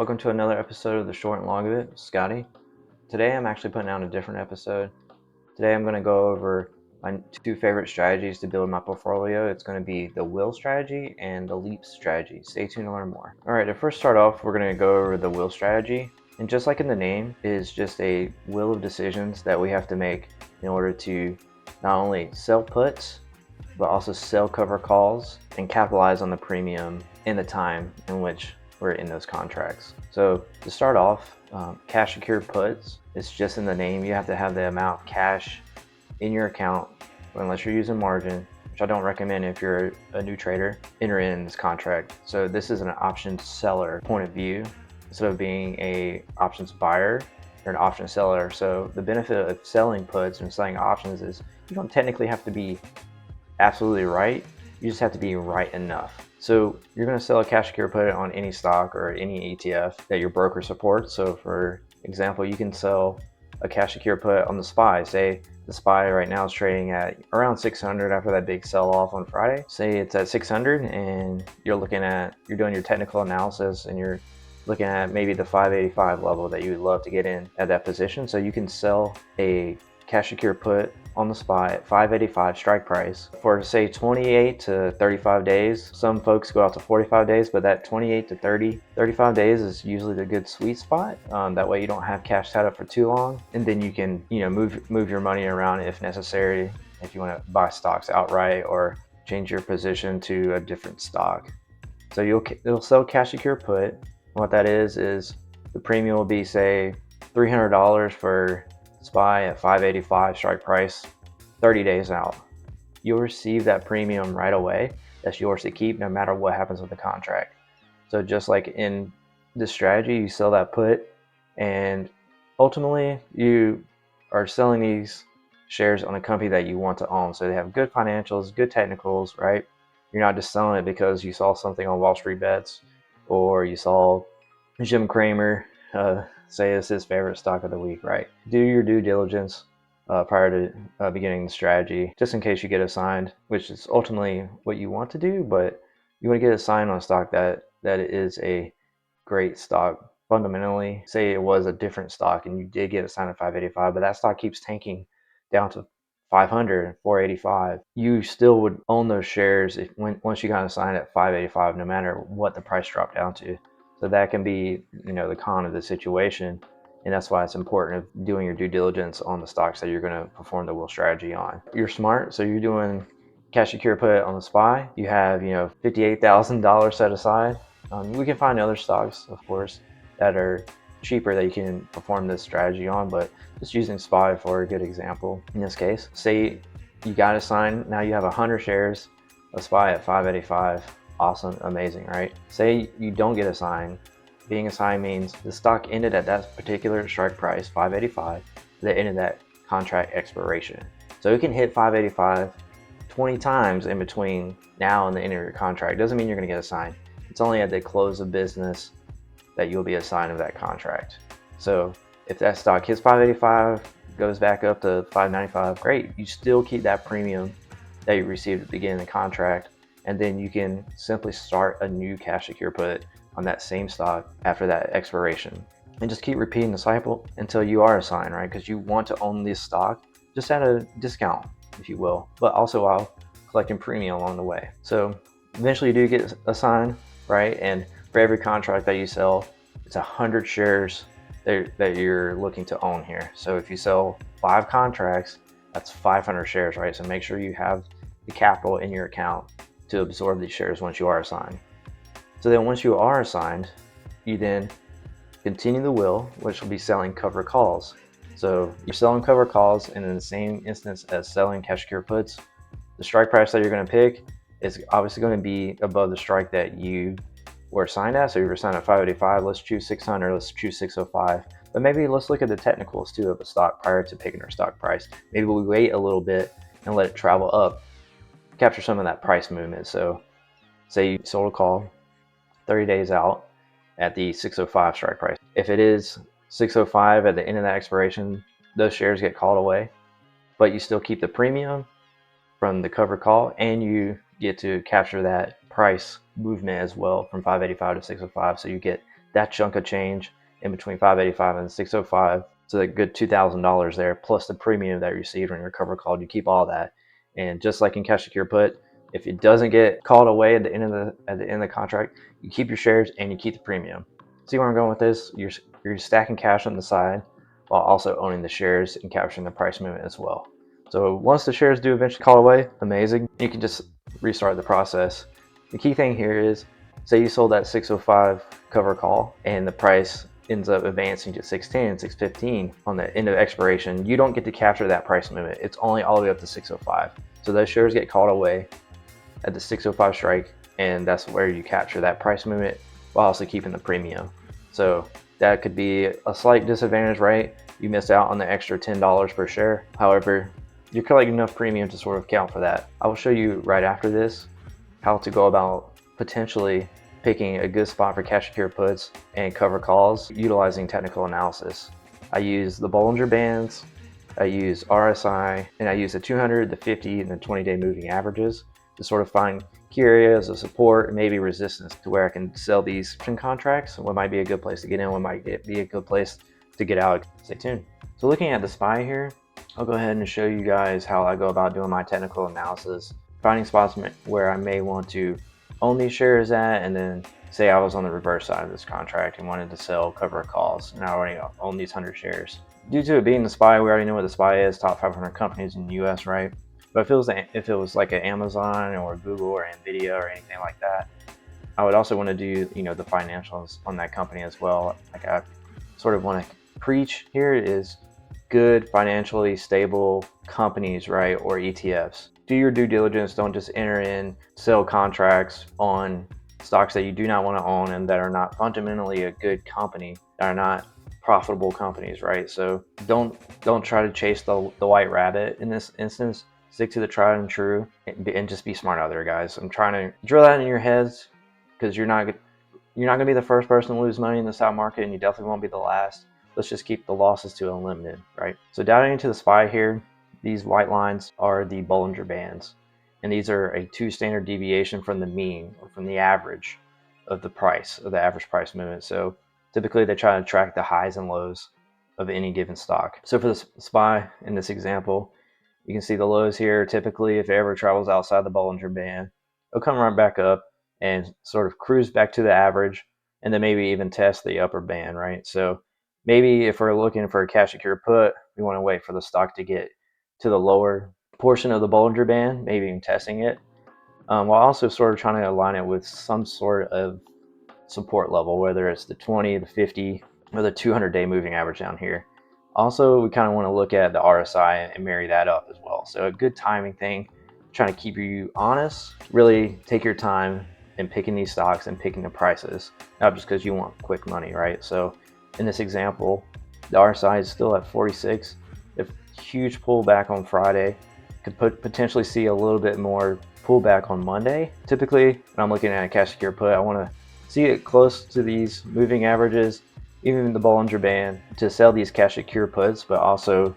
Welcome to another episode of The Short and Long of It, Scotty. Today I'm actually putting out a different episode. Today I'm going to go over my two favorite strategies to build my portfolio. It's going to be the will strategy and the leap strategy. Stay tuned to learn more. Alright, to first start off, we're going to go over the will strategy. And just like in the name, it is just a will of decisions that we have to make in order to not only sell puts, but also sell cover calls and capitalize on the premium in the time in which we're in those contracts. So to start off, cash secured puts, it's just in the name. You have to have the amount of cash in your account unless you're using margin, which I don't recommend if you're a new trader, enter in this contract. So this is an option seller point of view instead of being a options buyer or an option seller. So the benefit of selling puts and selling options is you don't technically have to be absolutely right. You just have to be right enough. So you're going to sell a cash secure put on any stock or any ETF that your broker supports. So for example, you can sell a cash secure put on the SPY. Say the SPY right now is trading at around 600 after that big sell off on Friday. Say it's at 600 and you're doing your technical analysis and you're looking at maybe the 585 level that you would love to get in at that position. So you can sell a cash secure put on the SPY at 585 strike price for say 28 to 35 days. Some folks go out to 45 days, but that 28 to 35 days is usually the good sweet spot. That way you don't have cash tied up for too long, and then you can move your money around if necessary, if you want to buy stocks outright or change your position to a different stock. So you'll sell cash secure put. What that is the premium will be say $300 for SPY at 585 strike price 30 days out. You'll receive that premium right away. That's yours to keep no matter what happens with the contract. So just like in this strategy, you sell that put and ultimately you are selling these shares on a company that you want to own. So they have good financials, good technicals, right? You're not just selling it because you saw something on Wall Street Bets or you saw Jim Cramer say it's his favorite stock of the week, right? Do your due diligence prior to beginning the strategy, just in case you get assigned, which is ultimately what you want to do, but you want to get assigned on a stock that is a great stock. Fundamentally, say it was a different stock and you did get assigned at 585, but that stock keeps tanking down to 500, 485, you still would own those shares once you got assigned at 585, no matter what the price dropped down to. So that can be, the con of the situation. And that's why it's important of doing your due diligence on the stocks that you're going to perform the will strategy on. You're smart, so you're doing cash secure put on the SPY. You have, $58,000 set aside. We can find other stocks, of course, that are cheaper that you can perform this strategy on, but just using SPY for a good example in this case. Say you got assigned, now you have 100 shares of SPY at 585. Awesome, amazing, right? Say you don't get assigned. Being assigned means the stock ended at that particular strike price, 585, that ended that contract expiration. So it can hit 585 20 times in between now and the end of your contract. Doesn't mean you're going to get assigned. It's only at the close of business that you'll be assigned of that contract. So if that stock hits 585, goes back up to 595, great. You still keep that premium that you received at the beginning of the contract, and then you can simply start a new cash secure put on that same stock after that expiration, and just keep repeating the cycle until you are assigned, right? Because you want to own this stock just at a discount, if you will, but also while collecting premium along the way. So eventually you do get assigned, right? And for every contract that you sell, it's 100 shares that you're looking to own here. So if you sell 5 contracts, that's 500 shares, right? So make sure you have the capital in your account to absorb these shares once you are assigned. So then once you are assigned, you then continue the will, which will be selling cover calls. So you're selling cover calls, and in the same instance as selling cash secure puts, the strike price that you're going to pick is obviously going to be above the strike that you were assigned at. So you were assigned at 585, let's choose 600, let's choose 605. But maybe let's look at the technicals too of the stock prior to picking our stock price. Maybe we wait a little bit and let it travel up, capture some of that price movement. So say you sold a call 30 days out at the 605 strike price. If it is 605 at the end of that expiration, those shares get called away, but you still keep the premium from the cover call, and you get to capture that price movement as well from 585 to 605. So you get that chunk of change in between 585 and 605. So that good $2,000 there, plus the premium that you received on your cover call. You keep all that, and just like in cash secure put, if it doesn't get called away at the end of the contract, you keep your shares and you keep the premium. See where I'm going with this? You're stacking cash on the side while also owning the shares and capturing the price movement as well. So once the shares do eventually call away, amazing. You can just restart the process. The key thing here is, say you sold that 605 cover call and the price ends up advancing to 610, 615 on the end of expiration. You don't get to capture that price movement. It's only all the way up to 605. So those shares get called away at the 605 strike, and that's where you capture that price movement while also keeping the premium. So that could be a slight disadvantage, right? You miss out on the extra $10 per share. However, you're collecting enough premium to sort of account for that. I will show you right after this how to go about potentially picking a good spot for cash secure puts and cover calls utilizing technical analysis. I use the Bollinger Bands, I use RSI, and I use the 200, the 50, and the 20-day moving averages to sort of find key areas of support and maybe resistance to where I can sell these contracts. What might be a good place to get in, what might be a good place to get out. Stay tuned. So looking at the SPY here, I'll go ahead and show you guys how I go about doing my technical analysis, finding spots where I may want to own these shares at, and then say I was on the reverse side of this contract and wanted to sell cover calls, and I already own these 100 shares. Due to it being the SPY, we already know what the SPY is, top 500 companies in the US, right? But if it was like an Amazon or Google or Nvidia or anything like that, I would also want to do, the financials on that company as well. Like I sort of want to preach here is good financially stable companies, right? Or ETFs. Do your due diligence. Don't just enter in sell contracts on stocks that you do not want to own and that are not fundamentally a good company, that are not profitable companies, right? So don't try to chase the white rabbit in this instance. Stick to the tried and true and just be smart out there, guys. I'm trying to drill that in your heads because you're not going to be the first person to lose money in the stock market, and you definitely won't be the last. Let's just keep the losses to unlimited, right? So diving into the SPY here, these white lines are the Bollinger Bands, and these are a 2 standard deviation from the mean or from the average of the price, of the average price movement. So typically they try to track the highs and lows of any given stock. So for the SPY in this example, you can see the lows here. Typically, if it ever travels outside the Bollinger Band, it'll come right back up and sort of cruise back to the average, and then maybe even test the upper band, right? So maybe if we're looking for a cash secure put, we want to wait for the stock to get to the lower portion of the Bollinger Band, maybe even testing it, while also sort of trying to align it with some sort of support level, whether it's the 20, the 50, or the 200-day moving average down here. Also, we kind of want to look at the RSI and marry that up as well. So a good timing thing, trying to keep you honest, really take your time in picking these stocks and picking the prices, not just because you want quick money, right? So in this example, the RSI is still at 46. If huge pullback on Friday, could potentially see a little bit more pullback on Monday. Typically, when I'm looking at a cash secure put, I want to see it close to these moving averages, even the Bollinger Band, to sell these cash secure puts, but also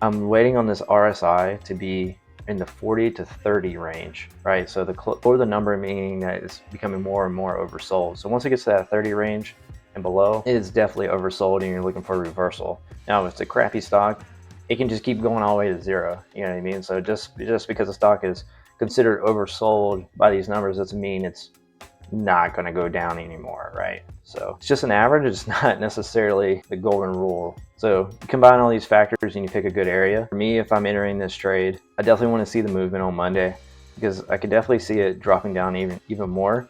I'm waiting on this RSI to be in the 40 to 30 range, right? So the number meaning that it's becoming more and more oversold. So once it gets to that 30 range and below, it is definitely oversold and you're looking for a reversal. Now, if it's a crappy stock, it can just keep going all the way to zero. You know what I mean? So just because the stock is considered oversold by these numbers doesn't mean it's not going to go down anymore, right? So it's just an average. It's not necessarily the golden rule. So you combine all these factors and you pick a good area. For me, if I'm entering this trade, I definitely want to see the movement on Monday because I could definitely see it dropping down even more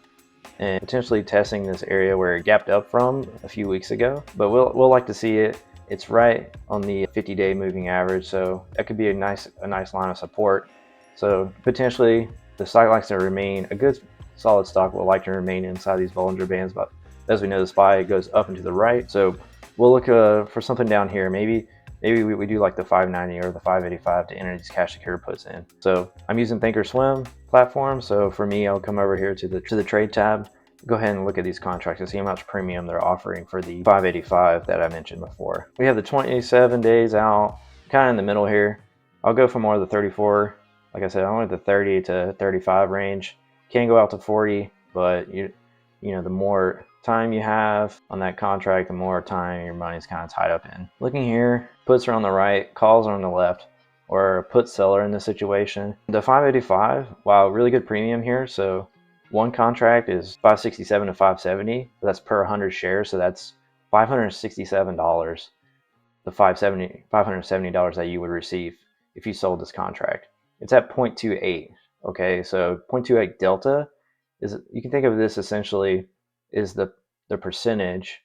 and potentially testing this area where it gapped up from a few weeks ago. But we'll like to see it. It's right on the 50-day moving average, so that could be a nice line of support. So potentially the stock likes to remain a good solid stock will like to remain inside these Bollinger Bands, but as we know, the SPY goes up and to the right. So we'll look for something down here. Maybe we do like the 590 or the 585 to enter these cash secure puts in. So I'm using Thinkorswim platform. So for me, I'll come over here to the trade tab, go ahead and look at these contracts and see how much premium they're offering for the 585 that I mentioned before. We have the 27 days out, kind of in the middle here. I'll go for more of the 34. Like I said, I want the 30 to 35 range. Can go out to 40, but the more time you have on that contract, the more time your money's kind of tied up in. Looking here, puts are on the right, calls are on the left, or a put seller in this situation. The 585, wow, really good premium here. So one contract is 567 to 570. That's per 100 shares. So that's $567. The $570 that you would receive if you sold this contract. It's at 0.28. Okay, so 0.28 delta is, you can think of this essentially is the percentage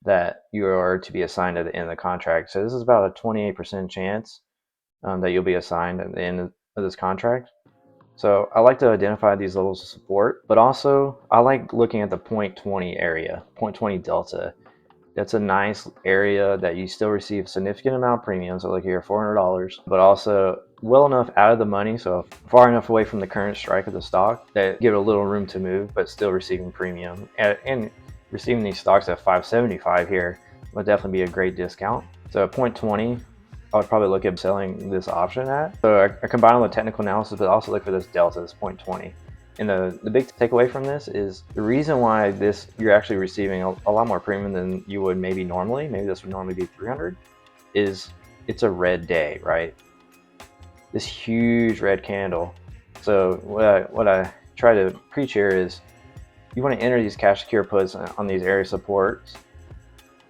that you are to be assigned at the end of the contract. So this is about a 28% chance that you'll be assigned at the end of this contract. So I like to identify these levels of support, but also I like looking at the 0.20 area, 0.20 delta. That's a nice area that you still receive a significant amount of premium. So look here, $400, but also well enough out of the money, so far enough away from the current strike of the stock that give it a little room to move, but still receiving premium. And receiving these stocks at 575 here would definitely be a great discount. So at 0.20, I would probably look at selling this option at. So I combine it with technical analysis, but also look for this delta, this 0.20. And the big takeaway from this is the reason why you're actually receiving a lot more premium than you would maybe normally, maybe this would normally be 300, is it's a red day, right? This huge red candle. So what I try to preach here is you want to enter these cash secure puts on these area supports,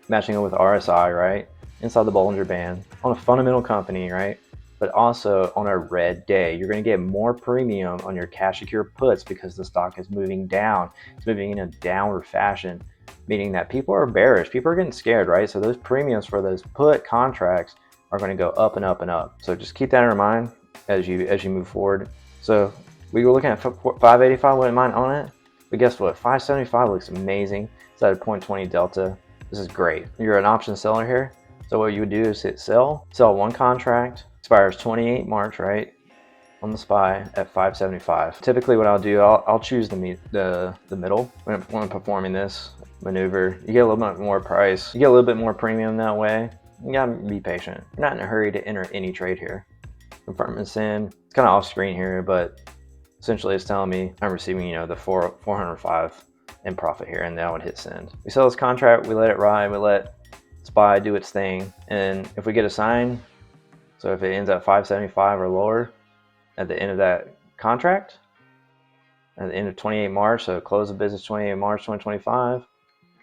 matching it with RSI, right? Inside the Bollinger Band, on a fundamental company, right? But also on a red day, you're going to get more premium on your cash secure puts because the stock is moving down. It's moving in a downward fashion, meaning that people are bearish. People are getting scared, right? So those premiums for those put contracts are going to go up and up and up. So just keep that in mind as you move forward. So we were looking at 585, wouldn't mind on it. But guess what? 575 looks amazing. It's at a 0.20 delta. This is great. You're an option seller here. So what you would do is hit sell one contract, expires 28 March, right? On the SPY at 575. Typically what I'll do, I'll choose the middle when I'm performing this maneuver. You get a little bit more price. You get a little bit more premium that way. You gotta be patient. You're not in a hurry to enter any trade here. Confirm and send. It's kind of off screen here, but essentially it's telling me I'm receiving, the 405 in profit here, and then I would hit send. We sell this contract, we let it ride, we let SPY do its thing, and if we get a sign, so if it ends at 575 or lower at the end of that contract, at the end of 28 March, so close of business 28 March 2025,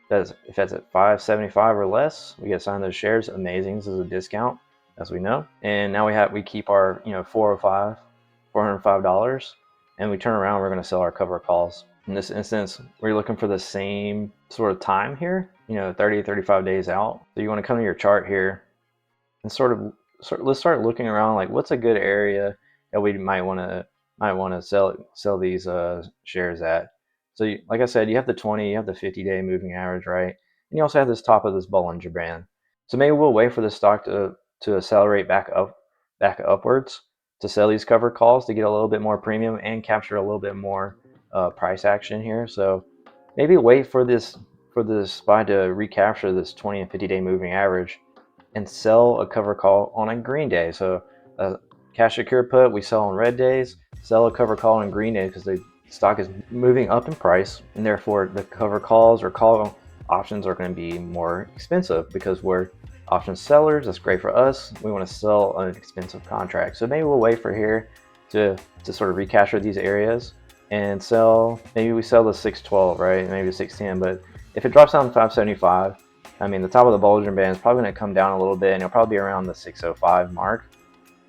if that's at 575 or less, we get assigned those shares. Amazing. This is a discount, as we know. And now we keep our $405, and we turn around, we're going to sell our cover calls. In this instance, we're looking for the same sort of time here, 30 35 days out. So you want to come to your chart here and let's start looking around, like what's a good area that we might want to sell these shares at. So like I said, you have the 20, you have the 50-day moving average, right? And you also have this top of this Bollinger Band. So maybe we'll wait for the stock to accelerate back upwards to sell these cover calls to get a little bit more premium and capture a little bit more price action here. So maybe wait for this SPY to recapture this 20 and 50-day moving average and sell a cover call on a green day. So a cash secure put we sell on red days, sell a cover call on green days because the stock is moving up in price, and therefore the cover calls or call options are going to be more expensive because we're option sellers. That's great for us. We want to sell an expensive contract. So maybe we'll wait for here to sort of recapture these areas and sell. Maybe we sell the 612, right? Maybe the 610. But if it drops down to 575, I mean, the top of the Bollinger Band is probably going to come down a little bit, and it'll probably be around the 605 mark,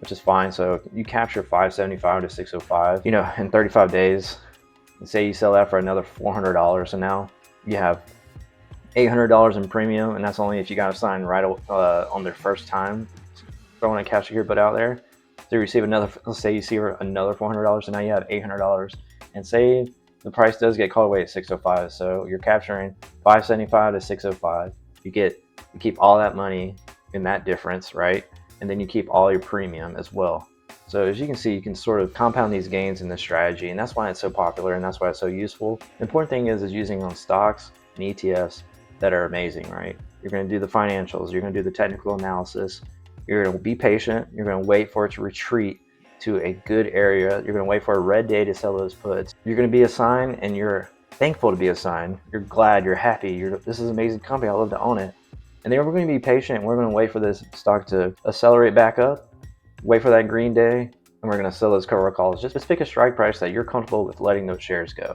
which is fine. So you capture 575 to 605, in 35 days. And say you sell that for another $400, and now you have $800 in premium, and that's only if you got assigned right on their first time throwing a cash secure put out there. So you receive another, let's say you see another $400, so now you have $800. And say the price does get called away at 605, so you're capturing 575 to 605. You keep all that money in that difference, right? And then you keep all your premium as well. So as you can see, you can sort of compound these gains in this strategy, and that's why it's so popular, and that's why it's so useful. The important thing is using on stocks and ETFs that are amazing, right? You're going to do the financials, you're going to do the technical analysis, you're going to be patient, you're going to wait for it to retreat to a good area, you're going to wait for a red day to sell those puts. You're going to be assigned, and you're thankful to be assigned. You're glad, you're happy, this is an amazing company, I love to own it. And then we're going to be patient, we're going to wait for this stock to accelerate back up, wait for that green day, and we're going to sell those cover calls. Just pick a strike price that you're comfortable with letting those shares go.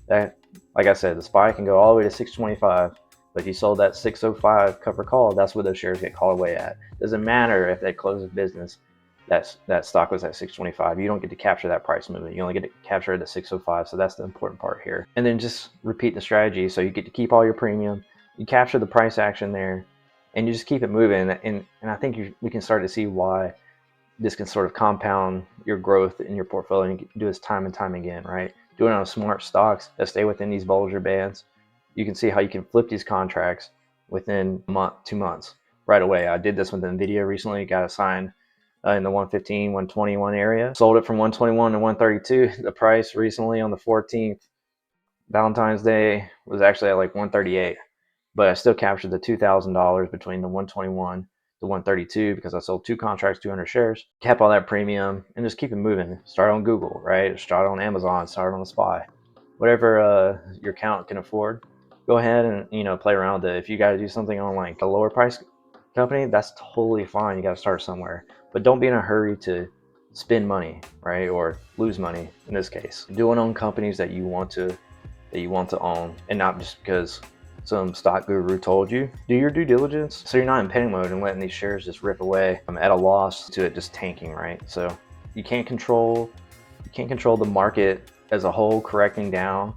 That, like I said, the SPY can go all the way to 625, but if you sold that 605 cover call, that's where those shares get called away at. Doesn't matter if they close the business, that stock was at 625. You don't get to capture that price movement. You only get to capture it at 605. So that's the important part here. And then just repeat the strategy. So you get to keep all your premium. You capture the price action there, and you just keep it moving. And I think we can start to see why this can sort of compound your growth in your portfolio. And you can do this time and time again, right? Doing it on smart stocks that stay within these Bollinger Bands. You can see how you can flip these contracts within a month, 2 months, right away. I did this with NVIDIA recently, got assigned in the 115, 121 area. Sold it from 121 to 132. The price recently on the 14th, Valentine's Day, was actually at like 138. But I still captured the $2,000 between the 121 to 132 because I sold 2 contracts, 200 shares, kept all that premium, and just keep it moving. Start on Google, right? Start on Amazon, start on the SPY. Whatever your account can afford, go ahead and play around with it. If you got to do something on like a lower price company, that's totally fine. You got to start somewhere, but don't be in a hurry to spend money, right? Or lose money in this case. Do it on companies that you want to own, and not just because some stock guru told you. Do your due diligence so you're not in panic mode and letting these shares just rip away at a loss to it just tanking, right? So you can't control the market as a whole correcting down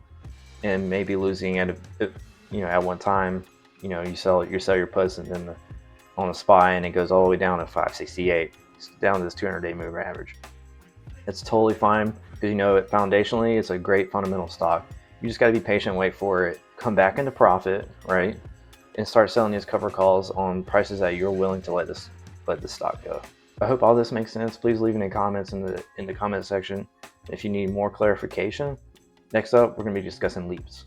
and maybe losing at one time. You sell your puts and then on a SPY and it goes all the way down to 568. It's down to this 200-day moving average. It's totally fine because foundationally it's a great fundamental stock. You just got to be patient, wait for it, come back into profit, right? And start selling these cover calls on prices that you're willing to let this stock go. I hope all this makes sense. Please leave any comments in the comment section if you need more clarification. Next up, we're going to be discussing leaps.